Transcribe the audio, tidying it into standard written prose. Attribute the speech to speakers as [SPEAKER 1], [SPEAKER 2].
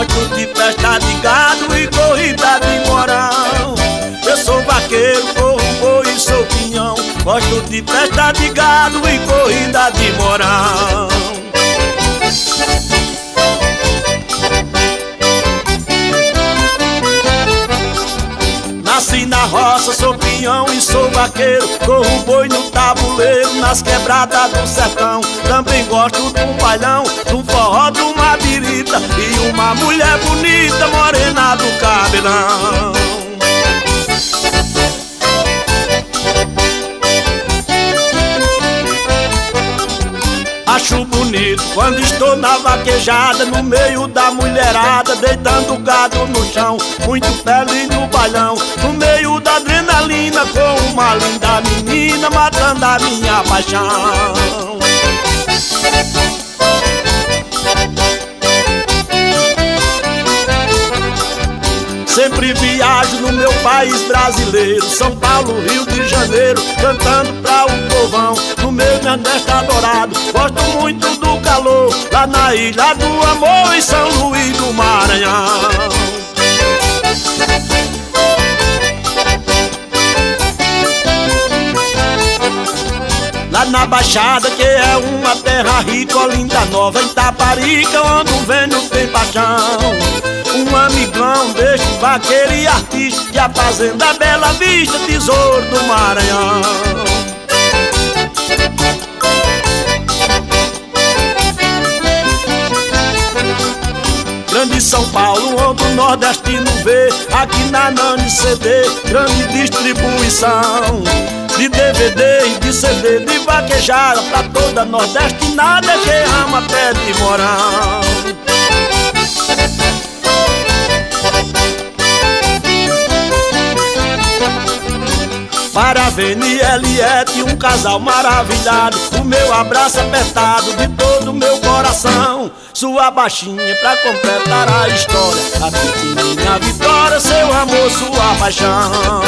[SPEAKER 1] gosto de festa de gado e corrida de morão. Eu sou vaqueiro, corro boi e sou pinhão. Gosto de festa de gado e corrida de morão. Nasci na roça, sou pinhão e sou vaqueiro. Corro boi no tabuleiro, nas quebradas do sertão. Também gosto de um bailão, de um forró, de uma birita e uma mulher bonita, morena do cabelão. Acho bonito quando estou na vaquejada, no meio da mulherada, deitando gado no chão, muito feliz no bailão, no meio da adrenalina, com uma linda menina matando a minha paixão. Sempre viajo no meu país brasileiro, São Paulo, Rio de Janeiro, cantando pra o povão, no meu Nordeste adorado. Gosto muito do calor, lá na Ilha do Amor, em São Luís do Maranhão. Lá na Baixada, que é uma terra rica, Olinda Nova, em Taparica, onde o vento tem paixão. Um amigão deste vaqueiro e artista, e a fazenda Bela Vista, tesouro do Maranhão. Grande São Paulo, onde o nordestino vê, aqui na Nani CD, grande distribuição de DVD e de CD, de vaquejada pra toda nordestinada que ama pé de morão. Para a Venieliette, um casal maravilhado, o meu abraço apertado de todo o meu coração. Sua baixinha pra completar a história, a pequenininha Vitória, seu amor, sua paixão.